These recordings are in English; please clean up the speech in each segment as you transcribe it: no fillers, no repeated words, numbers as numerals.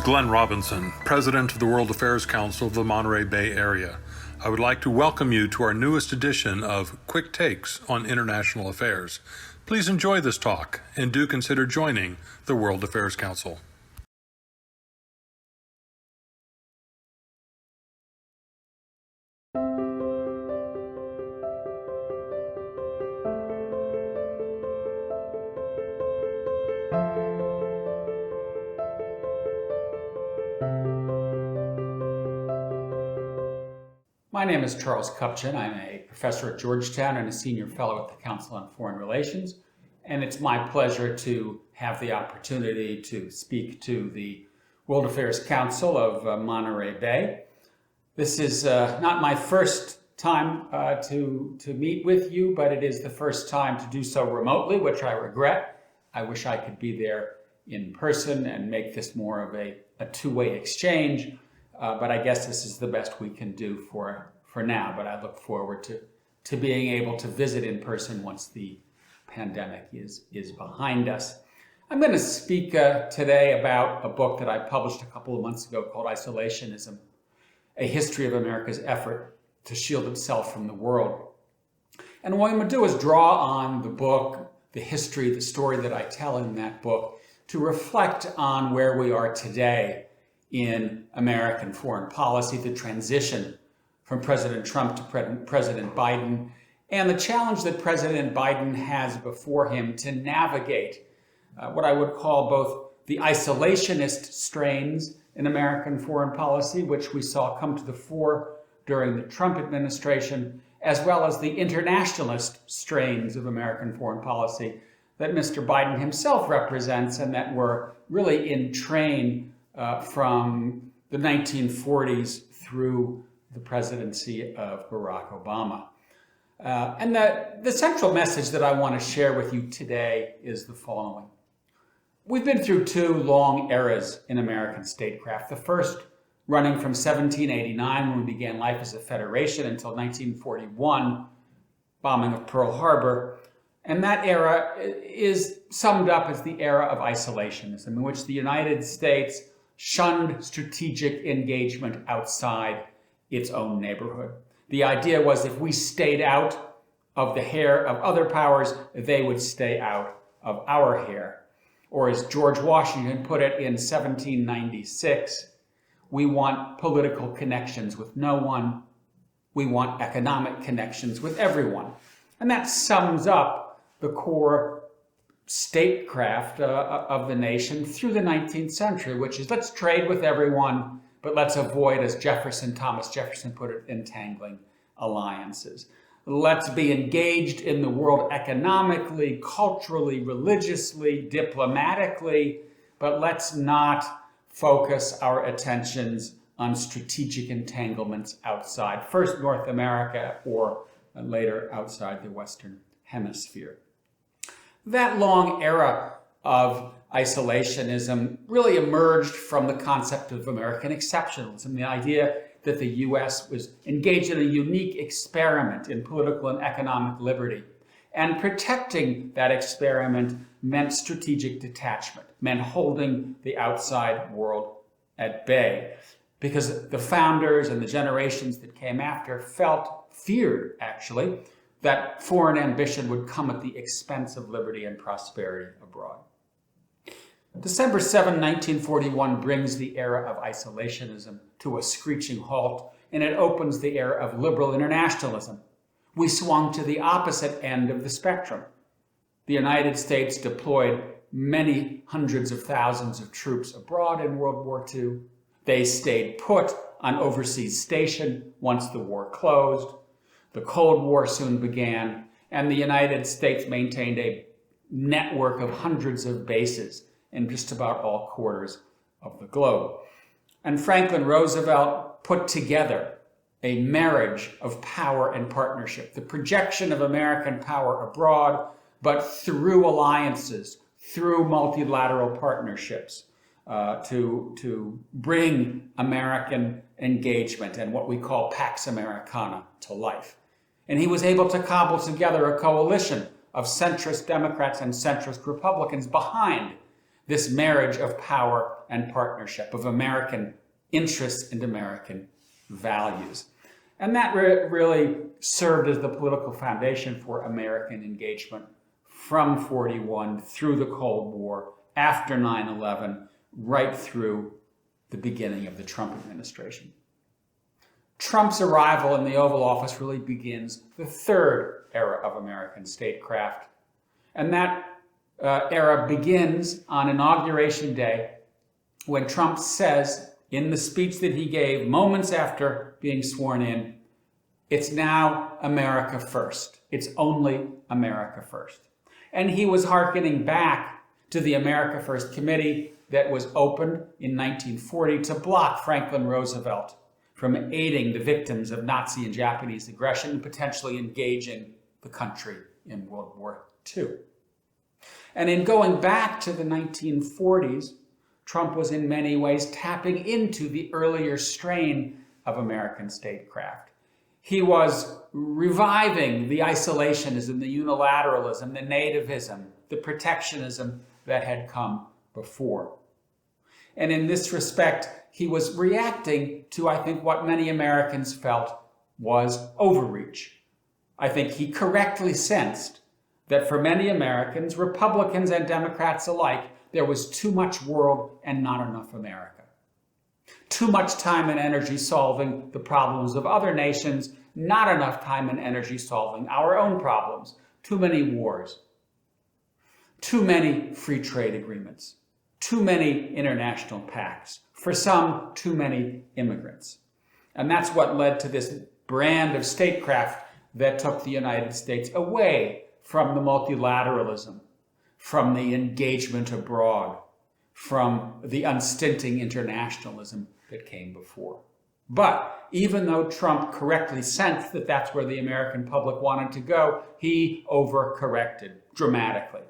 Glenn Robinson, President of the World Affairs Council of the Monterey Bay Area. I would like to welcome you to our newest edition of Quick Takes on International Affairs. Please enjoy this talk and do consider joining the World Affairs Council. My name is Charles Kupchan. I'm a professor at Georgetown and a senior fellow at the Council on Foreign Relations. And it's my pleasure to have the opportunity to speak to the World Affairs Council of Monterey Bay. This is not my first time to meet with you, but it is the first time to do so remotely, which I regret. I wish I could be there in person and make this more of a two-way exchange. But I guess this is the best we can do for now. But I look forward to being able to visit in person once the pandemic is behind us. I'm going to speak today about a book that I published a couple of months ago called Isolationism, A History of America's Effort to Shield Itself from the World. And what I'm going to do is draw on the book, the history, the story that I tell in that book, to reflect on where we are today in American foreign policy, the transition from President Trump to President Biden, and the challenge that President Biden has before him to navigate what I would call both the isolationist strains in American foreign policy, which we saw come to the fore during the Trump administration, as well as the internationalist strains of American foreign policy that Mr. Biden himself represents and that were really in train from the 1940s through the presidency of Barack Obama. And the central message that I want to share with you today is the following. We've been through two long eras in American statecraft. The first running from 1789, when we began life as a federation, until 1941, bombing of Pearl Harbor. And that era is summed up as the era of isolationism, in which the United States shunned strategic engagement outside its own neighborhood. The idea was if we stayed out of the hair of other powers, they would stay out of our hair. Or as George Washington put it in 1796, we want political connections with no one. We want economic connections with everyone. And that sums up the core statecraft of the nation through the 19th century, which is let's trade with everyone, but let's avoid, as Thomas Jefferson put it, entangling alliances. Let's be engaged in the world economically, culturally, religiously, diplomatically, but let's not focus our attentions on strategic entanglements outside, first North America or later outside the Western Hemisphere. That long era of isolationism really emerged from the concept of American exceptionalism, the idea that the U.S. was engaged in a unique experiment in political and economic liberty. And protecting that experiment meant strategic detachment, meant holding the outside world at bay. Because the founders and the generations that came after feared, actually, that foreign ambition would come at the expense of liberty and prosperity abroad. December 7, 1941 brings the era of isolationism to a screeching halt, and it opens the era of liberal internationalism. We swung to the opposite end of the spectrum. The United States deployed many hundreds of thousands of troops abroad in World War II. They stayed put on overseas station once the war closed. The Cold War soon began, and the United States maintained a network of hundreds of bases in just about all quarters of the globe. And Franklin Roosevelt put together a marriage of power and partnership, the projection of American power abroad, but through alliances, through multilateral partnerships, to bring American engagement and what we call Pax Americana to life. And he was able to cobble together a coalition of centrist Democrats and centrist Republicans behind this marriage of power and partnership, of American interests and American values. And that really served as the political foundation for American engagement from 41 through the Cold War, after 9/11, right through the beginning of the Trump administration. Trump's arrival in the Oval Office really begins the third era of American statecraft. And that era begins on Inauguration Day, when Trump says in the speech that he gave moments after being sworn in, it's now America first. It's only America first. And he was hearkening back to the America First Committee that was opened in 1940 to block Franklin Roosevelt from aiding the victims of Nazi and Japanese aggression and potentially engaging the country in World War II. And in going back to the 1940s, Trump was in many ways tapping into the earlier strain of American statecraft. He was reviving the isolationism, the unilateralism, the nativism, the protectionism that had come before. And in this respect, he was reacting to, I think, what many Americans felt was overreach. I think he correctly sensed that for many Americans, Republicans and Democrats alike, there was too much world and not enough America. Too much time and energy solving the problems of other nations, not enough time and energy solving our own problems. Too many wars. Too many free trade agreements. Too many international pacts. For some, too many immigrants. And that's what led to this brand of statecraft that took the United States away from the multilateralism, from the engagement abroad, from the unstinting internationalism that came before. But even though Trump correctly sensed that that's where the American public wanted to go, he overcorrected dramatically.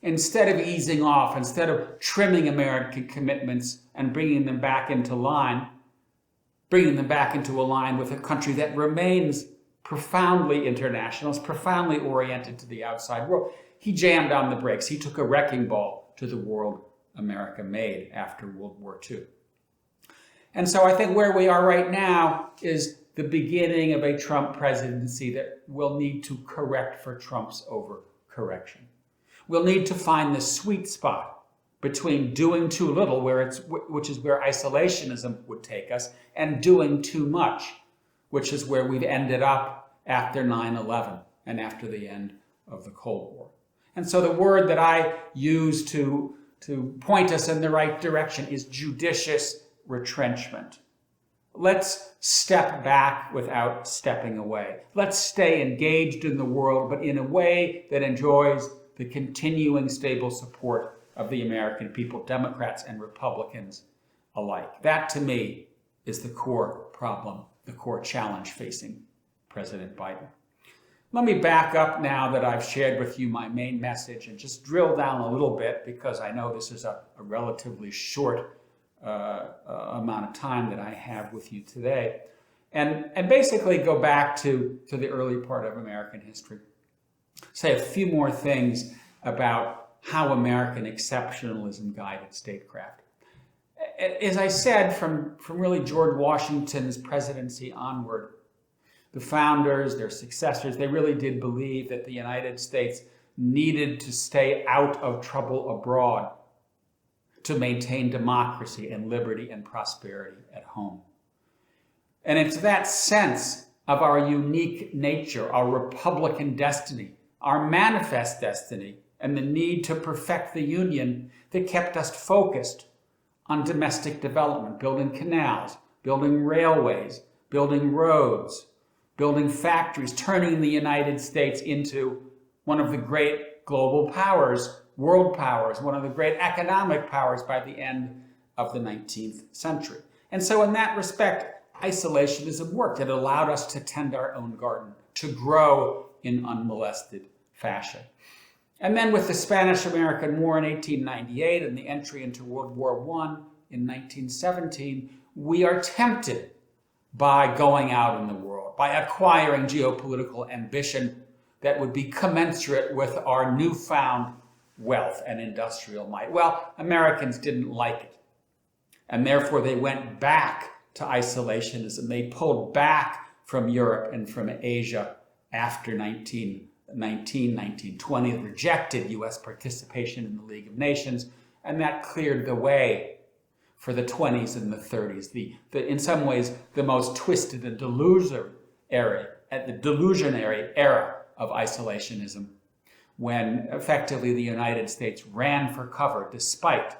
Instead of easing off, instead of trimming American commitments and bringing them back into line, bringing them back into a line with a country that remains profoundly internationalist, profoundly oriented to the outside world, he jammed on the brakes. He took a wrecking ball to the world America made after World War II. And so I think where we are right now is the beginning of a Trump presidency that will need to correct for Trump's overcorrection. We'll need to find the sweet spot between doing too little, which is where isolationism would take us, and doing too much, which is where we've ended up after 9/11 and after the end of the Cold War. And so the word that I use to point us in the right direction is judicious retrenchment. Let's step back without stepping away. Let's stay engaged in the world, but in a way that enjoys the continuing stable support of the American people, Democrats and Republicans alike. That, to me, is the core problem, the core challenge facing President Biden. Let me back up now that I've shared with you my main message and just drill down a little bit, because I know this is a relatively short amount of time that I have with you today, and basically go back to the early part of American history. Say a few more things about how American exceptionalism guided statecraft. As I said, from really George Washington's presidency onward, the founders, their successors, they really did believe that the United States needed to stay out of trouble abroad to maintain democracy and liberty and prosperity at home. And it's that sense of our unique nature, our Republican destiny, our manifest destiny, and the need to perfect the Union that kept us focused on domestic development, building canals, building railways, building roads, building factories, turning the United States into one of the great global powers, world powers, one of the great economic powers by the end of the 19th century. And so in that respect, isolationism worked. It allowed us to tend our own garden, to grow in unmolested fashion. And then with the Spanish-American War in 1898 and the entry into World War I in 1917, we are tempted by going out in the world, by acquiring geopolitical ambition that would be commensurate with our newfound wealth and industrial might. Well, Americans didn't like it. And therefore, they went back to isolationism. They pulled back from Europe and from Asia after 1919, 1920, rejected U.S. participation in the League of Nations, and that cleared the way for the 20s and the 30s, in some ways the most twisted and delusionary era of isolationism, when effectively the United States ran for cover despite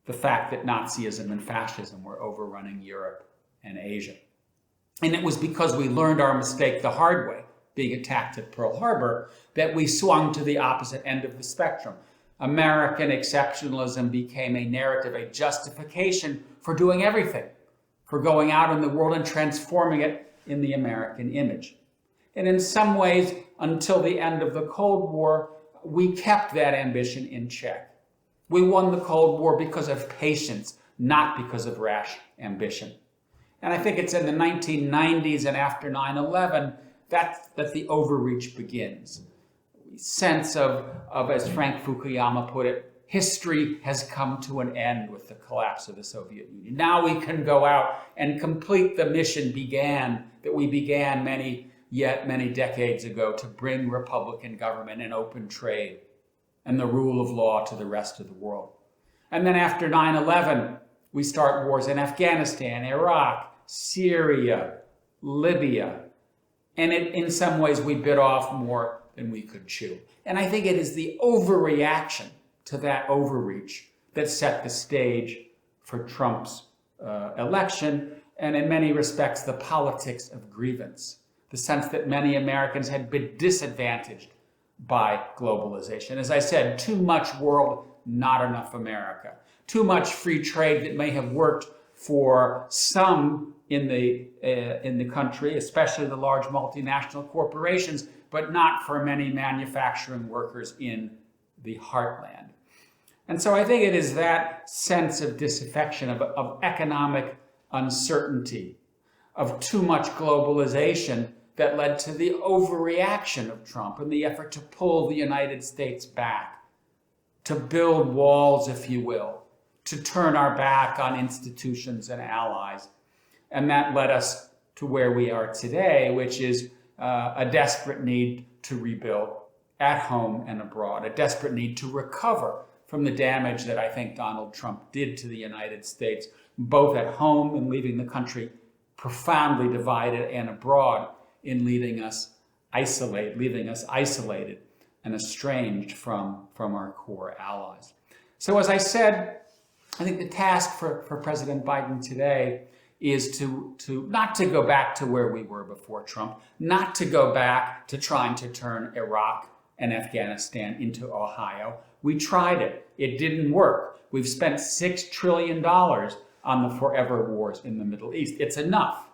the fact that Nazism and fascism were overrunning Europe and Asia. And it was because we learned our mistake the hard way, being attacked at Pearl Harbor, that we swung to the opposite end of the spectrum. American exceptionalism became a narrative, a justification for doing everything, for going out in the world and transforming it in the American image. And in some ways, until the end of the Cold War, we kept that ambition in check. We won the Cold War because of patience, not because of rash ambition. And I think it's in the 1990s and after 9/11 that the overreach begins. Sense of, as Frank Fukuyama put it, history has come to an end with the collapse of the Soviet Union. Now we can go out and complete the mission that we began many decades ago, to bring republican government and open trade and the rule of law to the rest of the world. And then after 9/11, we start wars in Afghanistan, Iraq, Syria, Libya. And in some ways, we bit off more than we could chew. And I think it is the overreaction to that overreach that set the stage for Trump's election, and in many respects, the politics of grievance, the sense that many Americans had been disadvantaged by globalization. As I said, too much world, not enough America. Too much free trade that may have worked for some in the country, especially the large multinational corporations, but not for many manufacturing workers in the heartland. And so I think it is that sense of disaffection, of economic uncertainty, of too much globalization, that led to the overreaction of Trump and the effort to pull the United States back, to build walls, if you will, to turn our back on institutions and allies. And that led us to where we are today, which is a desperate need to rebuild at home and abroad, a desperate need to recover from the damage that I think Donald Trump did to the United States, both at home in leaving the country profoundly divided, and abroad in leaving us isolated and estranged from our core allies. So as I said, I think the task for President Biden today is to not to go back to where we were before Trump, not to go back to trying to turn Iraq and Afghanistan into Ohio. We tried it. It didn't work. We've spent $6 trillion on the forever wars in the Middle East. It's enough.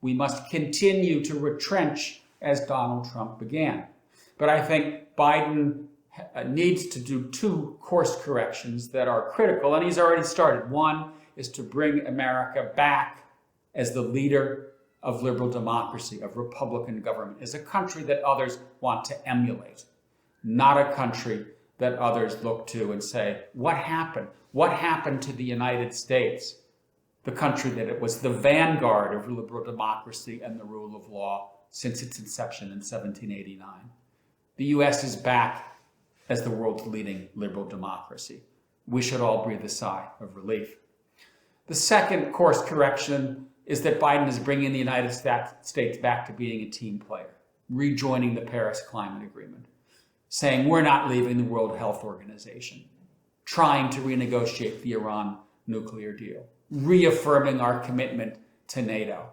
We must continue to retrench as Donald Trump began. But I think Biden needs to do two course corrections that are critical, and he's already started. One is to bring America back as the leader of liberal democracy, of republican government, as a country that others want to emulate, not a country that others look to and say, what happened? What happened to the United States, the country that it was the vanguard of liberal democracy and the rule of law since its inception in 1789? The U.S. is back as the world's leading liberal democracy. We should all breathe a sigh of relief. The second course correction is that Biden is bringing the United States back to being a team player, rejoining the Paris Climate Agreement, saying we're not leaving the World Health Organization, trying to renegotiate the Iran nuclear deal, reaffirming our commitment to NATO,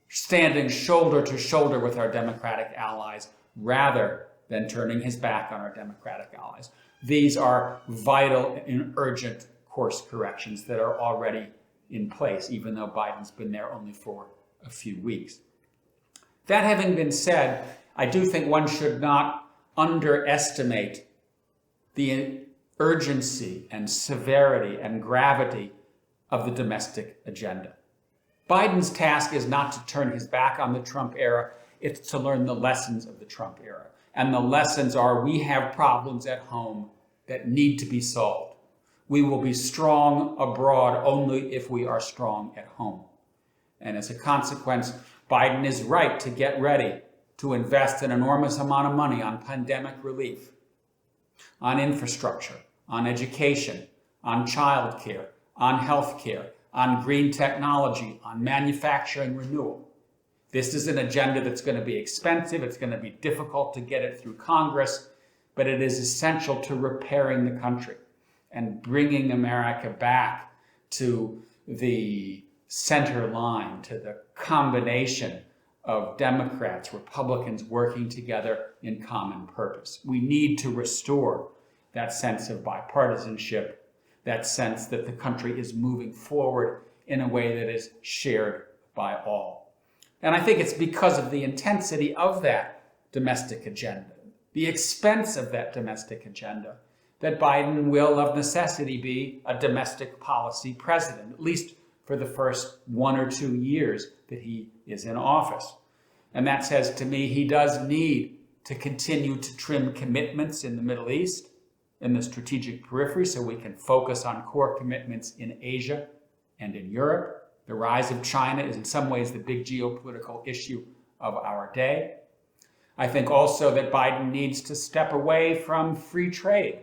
standing shoulder to shoulder with our democratic allies rather than turning his back on our democratic allies. These are vital and urgent course corrections that are already in place, even though Biden's been there only for a few weeks. That having been said, I do think one should not underestimate the urgency and severity and gravity of the domestic agenda. Biden's task is not to turn his back on the Trump era, it's to learn the lessons of the Trump era. And the lessons are we have problems at home that need to be solved. We will be strong abroad only if we are strong at home. And as a consequence, Biden is right to get ready to invest an enormous amount of money on pandemic relief, on infrastructure, on education, on childcare, on healthcare, on green technology, on manufacturing renewal. This is an agenda that's going to be expensive. It's going to be difficult to get it through Congress, but it is essential to repairing the country and bringing America back to the center line, to the combination of Democrats, Republicans working together in common purpose. We need to restore that sense of bipartisanship, that sense that the country is moving forward in a way that is shared by all. And I think it's because of the intensity of that domestic agenda, the expense of that domestic agenda, that Biden will of necessity be a domestic policy president, at least for the first 1 or 2 years that he is in office. And that says to me he does need to continue to trim commitments in the Middle East, in the strategic periphery, so we can focus on core commitments in Asia and in Europe. The rise of China is in some ways the big geopolitical issue of our day. I think also that Biden needs to step away from free trade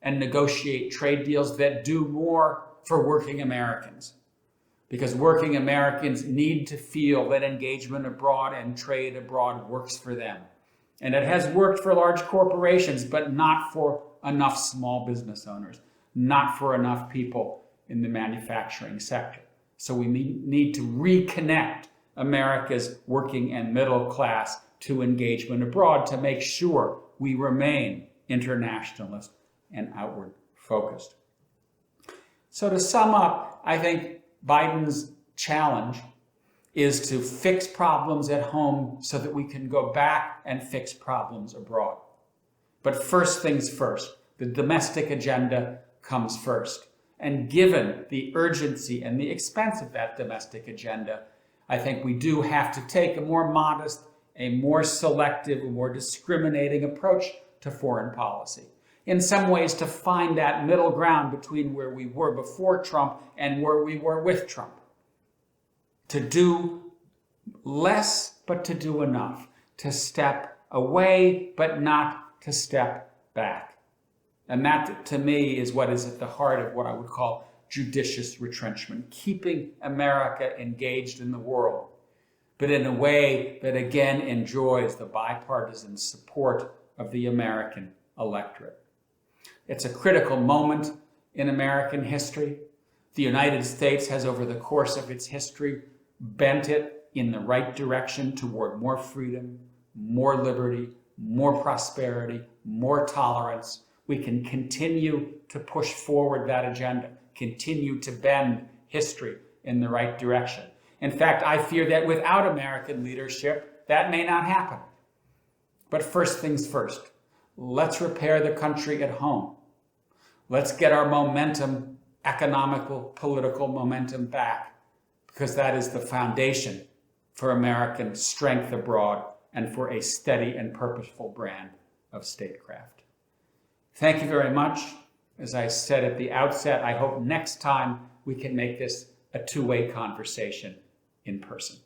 and negotiate trade deals that do more for working Americans. Because working Americans need to feel that engagement abroad and trade abroad works for them. And it has worked for large corporations, but not for enough small business owners, not for enough people in the manufacturing sector. So we need to reconnect America's working and middle class to engagement abroad to make sure we remain internationalist and outward focused. So to sum up, I think Biden's challenge is to fix problems at home so that we can go back and fix problems abroad. But first things first, the domestic agenda comes first. And given the urgency and the expense of that domestic agenda, I think we do have to take a more modest, a more selective, a more discriminating approach to foreign policy. In some ways, to find that middle ground between where we were before Trump and where we were with Trump. To do less, but to do enough. To step away, but not to step back. And that, to me, is what is at the heart of what I would call judicious retrenchment. Keeping America engaged in the world, but in a way that, again, enjoys the bipartisan support of the American electorate. It's a critical moment in American history. The United States has, over the course of its history, bent it in the right direction toward more freedom, more liberty, more prosperity, more tolerance. We can continue to push forward that agenda, continue to bend history in the right direction. In fact, I fear that without American leadership, that may not happen. But first things first. Let's repair the country at home. Let's get our momentum, economical, political momentum back, because that is the foundation for American strength abroad and for a steady and purposeful brand of statecraft. Thank you very much. As I said at the outset, I hope next time we can make this a two-way conversation in person.